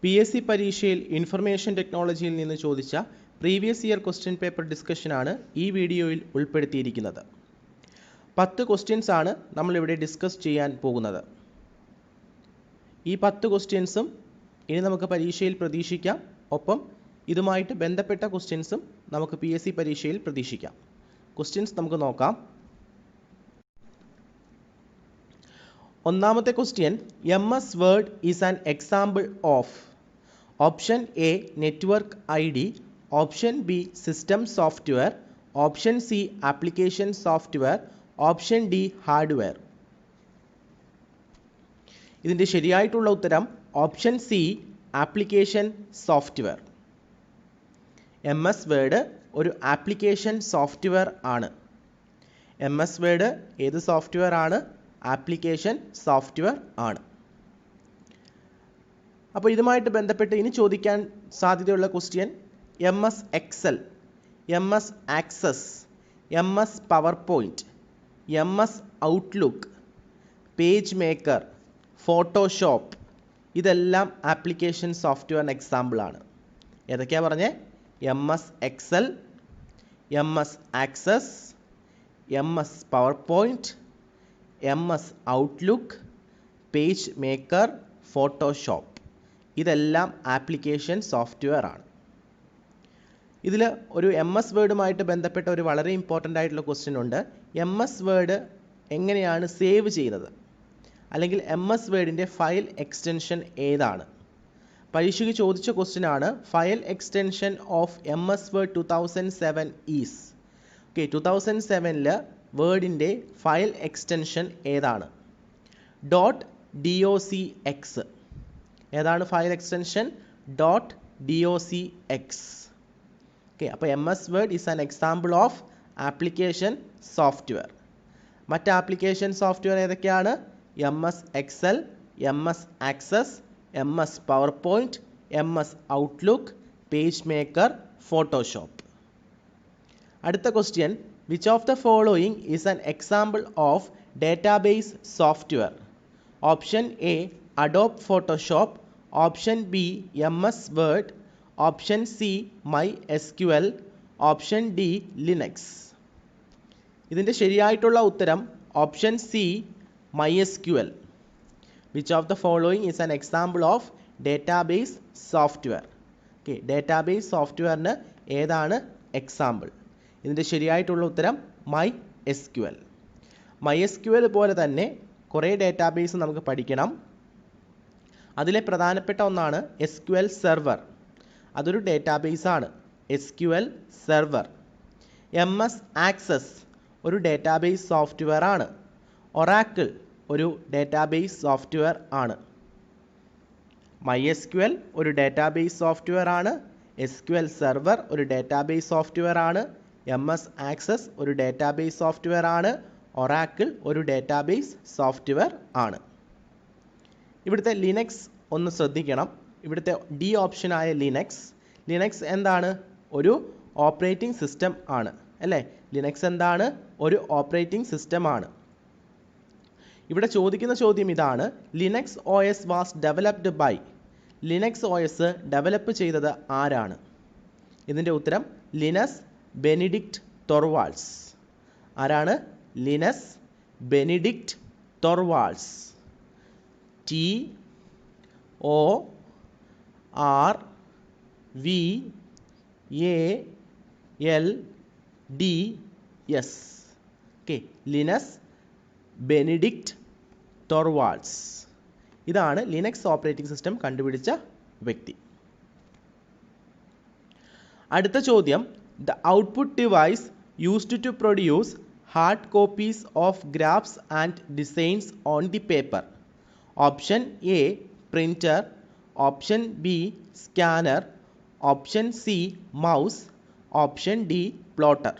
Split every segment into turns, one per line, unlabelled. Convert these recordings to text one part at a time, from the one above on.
PSC പരീക്ഷയിൽ information ടെക്നോളജിയിൽ നിന്ന് ചോദിച്ച പ്രീവിയസ് ഇയർ ക്വസ്റ്റ്യൻ പേപ്പർ ഡിസ്കഷനാണ് ഈ വീഡിയോയിൽ ഉൾപ്പെടുത്തിയിരിക്കുന്നത്. 10 ക്വസ്റ്റ്യൻസ് ആണ് നമ്മളിവിടെ ഡിസ്കസ് ചെയ്യാൻ പോകുന്നത്. ഈ 10 ക്വസ്റ്റ്യൻസും ഇനി നമുക്ക് പരീക്ഷയിൽ പ്രതീക്ഷിക്കാം. ഒപ്പം ഇതുമായിട്ട് ബന്ധപ്പെട്ട ക്വസ്റ്റ്യൻസും നമുക്ക് PSC പരീക്ഷയിൽ പ്രതീക്ഷിക്കാം. ക്വസ്റ്റ്യൻസ് നമുക്ക് നോക്കാം. ഒന്നാമത്തെ question, MS Word is an example of option A network ID, option B system software, option C application software, option D hardware. ഇതിൻ്റെ ശരിയായിട്ടുള്ള ഉത്തരം option C application software. MS Word ഒരു ആപ്ലിക്കേഷൻ സോഫ്റ്റ്വെയർ ആണ്. MS Word ഏത് software ആണ്? Application software ആണ്. അപ്പോൾ ഇതുമായിട്ട് ബന്ധപ്പെട്ട് ഇനി ചോദിക്കാൻ സാധ്യതയുള്ള question MS Excel, MS Access, MS PowerPoint, MS Outlook, page maker, Photoshop, ഇതെല്ലാം ആപ്ലിക്കേഷൻ സോഫ്റ്റ്വെയറിന് എക്സാമ്പിൾ ആണ്. ഏതൊക്കെയാണ് പറഞ്ഞേ? MS Excel, MS Access, MS PowerPoint, MS Outlook, page maker, Photoshop, ഇതെല്ലാം ആപ്ലിക്കേഷൻ സോഫ്റ്റ്വെയർ ആണ്. ഇതിൽ ഒരു MS വേർഡുമായിട്ട് ബന്ധപ്പെട്ട ഒരു വളരെ ഇമ്പോർട്ടൻ്റ് ആയിട്ടുള്ള ക്വസ്റ്റ്യൻ ഉണ്ട്. MS വേർഡ് എങ്ങനെയാണ് സേവ് ചെയ്യുന്നത്, അല്ലെങ്കിൽ MS വേർഡിൻ്റെ ഫയൽ എക്സ്റ്റൻഷൻ ഏതാണ്? പരീക്ഷയ്ക്ക് ചോദിച്ച ക്വസ്റ്റ്യൻ ആണ്. File extension of MS word 2007 is. Okay, 2007 വേർഡിൻ്റെ ഫയൽ എക്സ്റ്റൻഷൻ ഏതാണ്? .docx. ഏതാണ് ഫയൽ എക്സ്റ്റൻഷൻ? .docx. ഓക്കെ, അപ്പോൾ MS Word is an example of application software. മറ്റ് ആപ്ലിക്കേഷൻ സോഫ്റ്റ്വെയർ ഏതൊക്കെയാണ്? MS Excel, MS Access, MS PowerPoint, MS Outlook, page maker, Photoshop. അടുത്ത question, which of the following is an example of database software? Option A Adobe Photoshop, option B MS Word, option C MySQL, option D Linux. ഇതിൻ്റെ ശരിയായിട്ടുള്ള ഉത്തരം option C MySQL. Which of the following is an example of database software? Okay, database സോഫ്റ്റ്വെയറിന് ഏതാണ് example? ഇതിൻ്റെ ശരിയായിട്ടുള്ള ഉത്തരം MySQL. MySQL പോലെ തന്നെ കുറേ ഡേറ്റാബേസ് നമുക്ക് പഠിക്കണം. അതിലെ പ്രധാനപ്പെട്ട ഒന്നാണ് SQL സെർവർ. അതൊരു ഡേറ്റാബേസ് ആണ്, SQL സെർവർ. MS Access ഒരു ഡേറ്റാബേസ് സോഫ്റ്റ്വെയർ ആണ്. ഒറാക്കിൾ ഒരു ഡേറ്റാബേസ് സോഫ്റ്റ്വെയർ ആണ്. MySQL ഒരു ഡേറ്റാബേസ് സോഫ്റ്റ്വെയർ ആണ്. SQL സെർവർ ഒരു ഡേറ്റാബേസ് സോഫ്റ്റ്വെയർ ആണ്. MS Access ഒരു ഡേറ്റാബേസ് സോഫ്റ്റ്വെയർ ആണ്. ഒറാക്കിൾ ഒരു ഡേറ്റാബേസ് സോഫ്റ്റ്വെയർ ആണ്. ഇവിടുത്തെ ലിനക്സ് ഒന്ന് ശ്രദ്ധിക്കണം. ഇവിടുത്തെ ഡി ഓപ്ഷനായ ലിനക്സ് എന്താണ്? ഒരു ഓപ്പറേറ്റിംഗ് സിസ്റ്റം ആണ്, അല്ലേ? ലിനക്സ് എന്താണ്? ഒരു ഓപ്പറേറ്റിംഗ് സിസ്റ്റം ആണ്. ഇവിടെ ചോദിക്കുന്ന ചോദ്യം ഇതാണ്, Linux OS was developed by. Linux OS develop ചെയ്തത് ആരാണ്? ഇതിൻ്റെ ഉത്തരം ലിനസ് ബെനിഡിക്റ്റ് ടോർവാൾഡ്സ്. ആരാണ്? Linus Benedict Torvalds. TORVALDS. ഓക്കെ, ലിനസ് ബെനിഡിക്റ്റ് ടോർവാൾഡ്സ്. ഇതാണ് ലിനക്സ് ഓപ്പറേറ്റിംഗ് സിസ്റ്റം കണ്ടുപിടിച്ച വ്യക്തി. അടുത്ത ചോദ്യം, the output device used to produce hard copies of graphs and designs on the paper. Option A printer, option B scanner, option C mouse, option D plotter.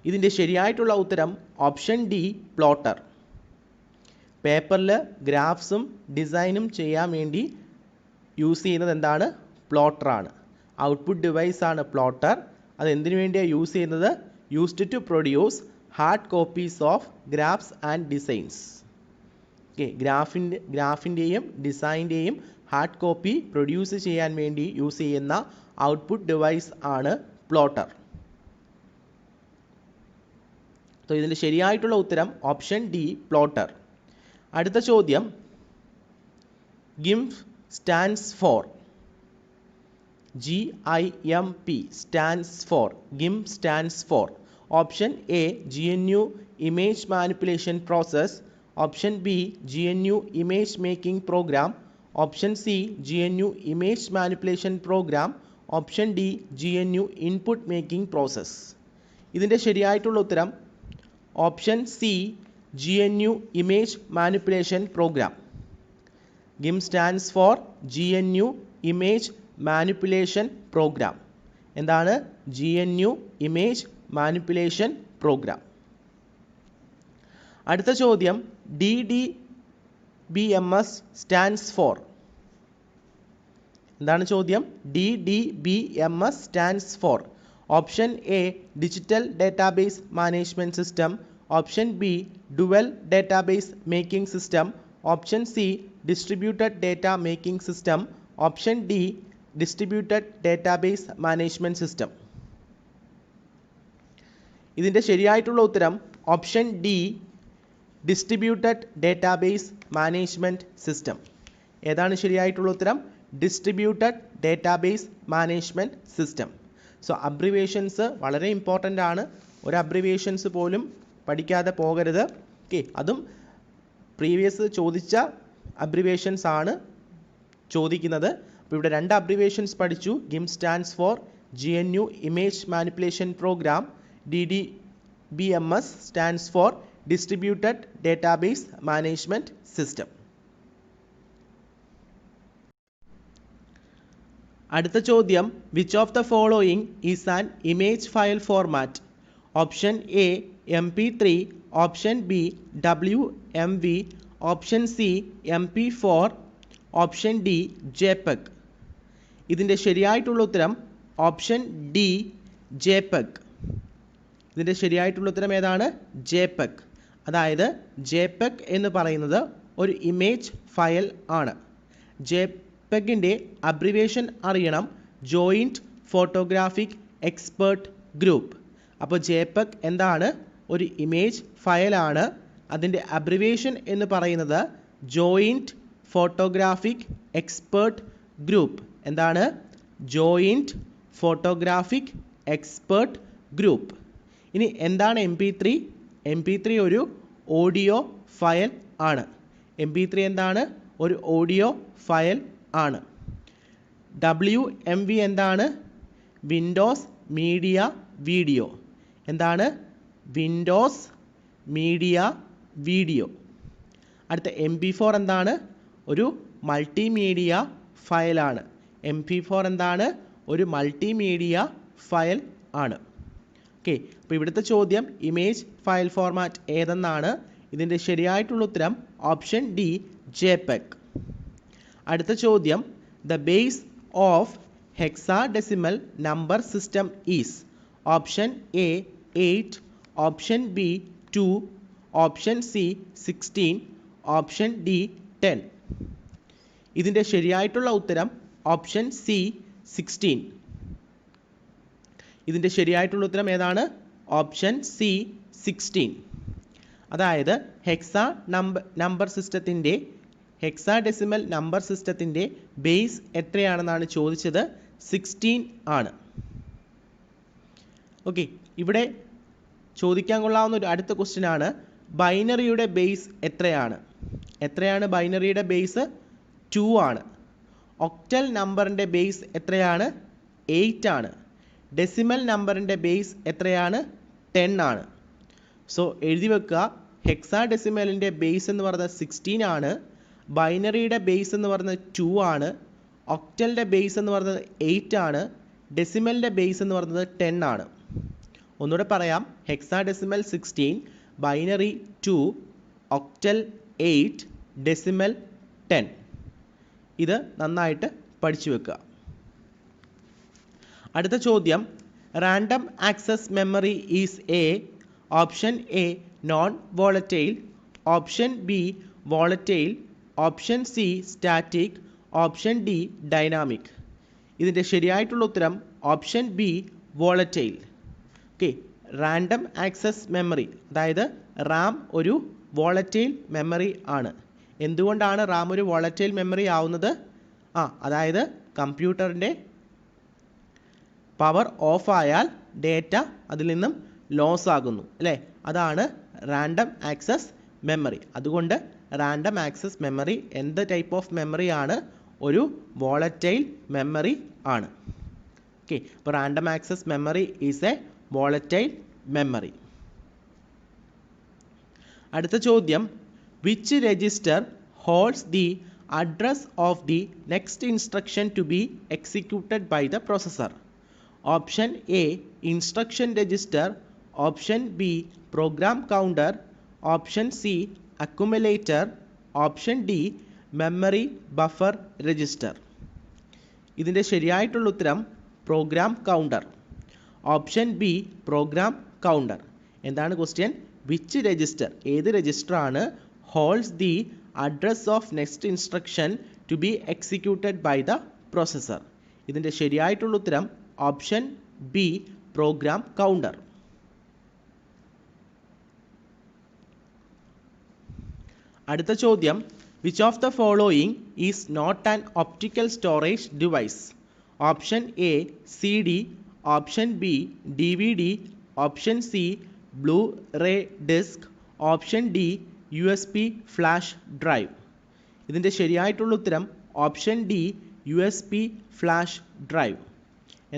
ഇതിൻ്റെ ശരിയായിട്ടുള്ള ഉത്തരം option D plotter. പേപ്പറിൽ ഗ്രാഫ്സും ഡിസൈനും ചെയ്യാൻ വേണ്ടി യൂസ് ചെയ്യുന്നത് എന്താണ്? പ്ലോട്ടറാണ്. ഔട്ട്പുട്ട് ഡിവൈസ് ആണ് പ്ലോട്ടർ. അത് എന്തിനു വേണ്ടിയാണ് യൂസ് ചെയ്യുന്നത്? Used to produce hard copies of graphs and designs. Okay, ഗ്രാഫിൻ്റെയും ഡിസൈൻ്റെയും ഹാർഡ് കോപ്പി പ്രൊഡ്യൂസ് ചെയ്യാൻ വേണ്ടി യൂസ് ചെയ്യുന്ന ഔട്ട്പുട്ട് ഡിവൈസ് ആണ് പ്ലോട്ടർ. സോ ഇതിൻ്റെ ശരിയായിട്ടുള്ള ഉത്തരം ഓപ്ഷൻ ഡി, പ്ലോട്ടർ. അടുത്ത ചോദ്യം, GIMP stands for. GIMP stands for. GIMP stands for. Option A, GNU Image Manipulation Process. Option B, GNU Image Making Program. Option C, GNU Image Manipulation Program. Option D, GNU Input Making Process. ഇതിൻ്റെ ശരിയായിട്ടുള്ള ഉത്തരം option C, GNU Image Manipulation Program. GIMP stands for GNU Image Manipulation Program. എന്താണ് GNU Image Manipulation Program? അടുത്ത ചോദ്യം, DDBMS stands for. എന്താണ് ചോദ്യം? DDBMS stands for. Option A, digital database management system. Option B, dual database making system. Option C, distributed data making system. Option D, distributed database management system. ഇതിൻ്റെ ശരിയായിട്ടുള്ള ഉത്തരം option D, distributed database management system. ഏതാണ് ശരിയായിട്ടുള്ള ഉത്തരം? Distributed database management system. So abbreviations വളരെ important ആണ്. ഒരു abbreviations പോലും പഠിക്കാതെ പോകരുത്. ഓക്കെ, അതും പ്രീവിയസ് ചോദിച്ച അബ്രിവേഷൻസ് ആണ് ചോദിക്കുന്നത്. അപ്പോൾ ഇവിടെ രണ്ട് അബ്രിവേഷൻസ് പഠിച്ചു. GIMP stands for GNU Image Manipulation Program. DDBMS stands for Distributed Database Management System. അടുത്ത ചോദ്യം, which of the following is an image file format? Option A, MP3. Option B, WMV. Option C, MP4. Option D, JPEG. ഇതിൻ്റെ ശരിയായിട്ടുള്ള ഉത്തരം option D, JPEG. ഇതിൻ്റെ ശരിയായിട്ടുള്ള ഉത്തരം ഏതാണ്? JPEG. അതായത് JPEG എന്ന് പറയുന്നത് ഒരു ഇമേജ് ഫയൽ ആണ്. JPEGൻ്റെ അബ്രിവേഷൻ അറിയണം, ജോയിൻറ്റ് ഫോട്ടോഗ്രാഫിക് എക്സ്പേർട്ട് ഗ്രൂപ്പ്. അപ്പോൾ JPEG എന്താണ്? ഒരു ഇമേജ് ഫയലാണ്. അതിൻ്റെ അബ്രിവേഷൻ എന്ന് പറയുന്നത് ജോയിൻറ്റ് ഫോട്ടോഗ്രാഫിക് എക്സ്പേർട്ട് ഗ്രൂപ്പ്. എന്താണ്? Joint photographic expert group. ഇനി എന്താണ് MP3? MP3 ഒരു ഓഡിയോ ഫയൽ ആണ്. MP3 എന്താണ്? ഒരു ഓഡിയോ ഫയൽ ആണ്. WMV എന്താണ്? Windows media video. എന്താണ്? Windows media video. അടുത്ത MP4 എന്താണ്? ഒരു മൾട്ടിമീഡിയ ഫയലാണ്. MP4 എന്താണ്? ഒരു മൾട്ടിമീഡിയ ഫയൽ ആണ്. ഓക്കെ, അപ്പോൾ ഇവിടുത്തെ ചോദ്യം ഇമേജ് ഫയൽ ഫോർമാറ്റ് ഏതെന്നാണ്. ഇതിൻ്റെ ശരിയായിട്ടുള്ള ഉത്തരം ഓപ്ഷൻ ഡി, JPEG. അടുത്ത ചോദ്യം, the base of hexadecimal number system is. Option A 8, option B 2, option C 16, option D 10. ഇതിൻ്റെ ശരിയായിട്ടുള്ള ഉത്തരം ഓപ്ഷൻ സി 16. ഇതിൻ്റെ ശരിയായിട്ടുള്ള ഉത്തരം ഏതാണ്? Option C 16. അതായത് ഹെക്സാഡെസിമൽ നമ്പർ സിസ്റ്റത്തിൻ്റെ ബേസ് എത്രയാണെന്നാണ് ചോദിച്ചത്. 16 ആണ്. ഓക്കെ, ഇവിടെ ചോദിക്കാൻ കൊള്ളാവുന്ന ഒരു അടുത്ത ക്വസ്റ്റ്യൻ ആണ്, ബൈനറിയുടെ ബേസ് എത്രയാണ്? എത്രയാണ് ബൈനറിയുടെ ബേസ്? 2 ആണ്. ഒക്ടൽ നമ്പറിൻ്റെ ബേസ് എത്രയാണ്? 8 ആണ്. ഡെസിമൽ നമ്പറിൻ്റെ ബേസ് എത്രയാണ്? 10 ആണ്. സോ എഴുതി വെക്കുക, ഹെക്സാഡെസിമലിൻ്റെ ബേസ് എന്ന് പറയുന്നത് 16 ആണ്. ബൈനറിയുടെ ബേസ് എന്ന് പറയുന്നത് 2 ആണ്. ഒക്ടലിൻ്റെ ബേസ് എന്ന് പറയുന്നത് 8 ആണ്. ഡെസിമലിൻ്റെ ബേസ് എന്ന് പറയുന്നത് 10 ആണ്. ഒന്നുകൂടെ പറയാം, ഹെക്സാഡെസിമൽ 16, ബൈനറി 2, ഒക്ടൽ 8, ഡെസിമൽ 10. ഇത് നന്നായിട്ട് പഠിച്ചു വെക്കുക. അടുത്ത ചോദ്യം, random access memory is A. Option A non volatile. Option B volatile, option C static, option D dynamic. ഇതിൻ്റെ ശരിയായിട്ടുള്ള ഉത്തരം option B volatile. Okay, random access memory, അതായത് റാം ഒരു വോളറ്റൈൽ മെമ്മറി ആണ്. എന്തുകൊണ്ടാണ് റാം ഒരു വോളറ്റൈൽ മെമ്മറി ആവുന്നത്? അതായത് കമ്പ്യൂട്ടറിൻ്റെ പവർ ഓഫ് ആയാൽ ഡേറ്റ അതിൽ നിന്നും ലോസ് ആകുന്നു അല്ലേ? അതാണ് റാൻഡം ആക്സസ് മെമ്മറി. അതുകൊണ്ട് റാൻഡം ആക്സസ് മെമ്മറി എന്ത് ടൈപ്പ് ഓഫ് മെമ്മറി ആണ്? ഒരു വോളറ്റൈൽ മെമ്മറി ആണ്. ഓക്കെ, അപ്പോൾ random access memory is a volatile memory. അടുത്ത ചോദ്യം, which register holds the address of the next instruction to be executed by the processor? Option A instruction register, option B program counter, option C accumulator, option D memory buffer register. ഇതിൻ്റെ ശരിയായിട്ടുള്ള ഉത്തരം program counter. Option B program counter. എന്താണ് question? Which register, ഏത് രജിസ്റ്ററാണ് holds the address of next instruction to be executed by the processor? ഇതിൻ്റെ ശരിയായിട്ടുള്ള ഉത്തരം option B program counter. അടുത്ത ചോദ്യം, which of the following is not an optical storage device? Option A C D, option B D V D, option C Blu ray disc, option D U S P flash drive. ഇതിൻ്റെ ശരിയായിട്ടുള്ള ഉത്തരം option D U S P flash drive.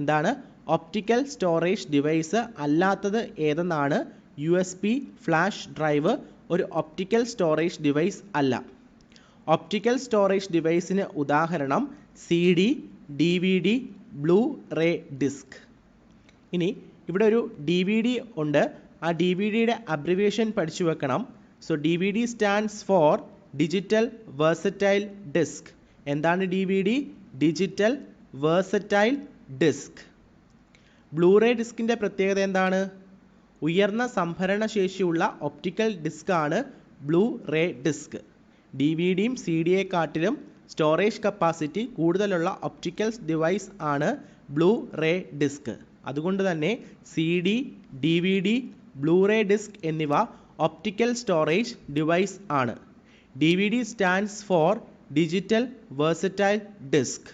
എന്താണ് optical storage device അല്ലാത്തത് ഏതെന്നാണ്? U S P flash drive ഒരു optical storage device അല്ല. Optical storage ഡിവൈസിന് ഉദാഹരണം C D, D V D, Blu ray disc. ഇനി ഇവിടെ ഒരു ഡി വി ഡി ഉണ്ട്. ആ ഡി വി ഡിയുടെ അബ്രിവിയേഷൻ പഠിച്ചു വെക്കണം. So D V D stands for digital versatile disc. എന്താണ് ഡി വി ഡി? Digital versatile disc. ബ്ലൂറേ ഡിസ്കിൻ്റെ പ്രത്യേകത എന്താണ്? ഉയർന്ന സംഭരണ ശേഷിയുള്ള ഒപ്റ്റിക്കൽ ഡിസ്ക് ആണ് Blu ray disc. D V ഡിയും സി ഡിയെക്കാട്ടിലും സ്റ്റോറേജ് കപ്പാസിറ്റി കൂടുതലുള്ള ഒപ്റ്റിക്കൽ ഡിവൈസ് ആണ് ബ്ലൂ റേ ഡിസ്ക്. അതുകൊണ്ട് തന്നെ C D, D V D, Blu ray disc എന്നിവ ഒപ്റ്റിക്കൽ സ്റ്റോറേജ് ഡിവൈസ് ആണ്. D V D stands for digital versatile disk.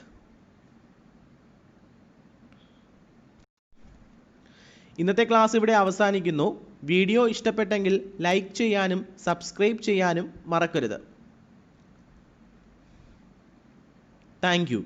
ഇന്നത്തെ class ഇവിടെ അവസാനിക്കുന്നു. വീഡിയോ ഇഷ്ടപ്പെട്ടെങ്കിൽ ലൈക്ക് ചെയ്യാനും സബ്സ്ക്രൈബ് ചെയ്യാനും മറക്കരുത്. Thank you.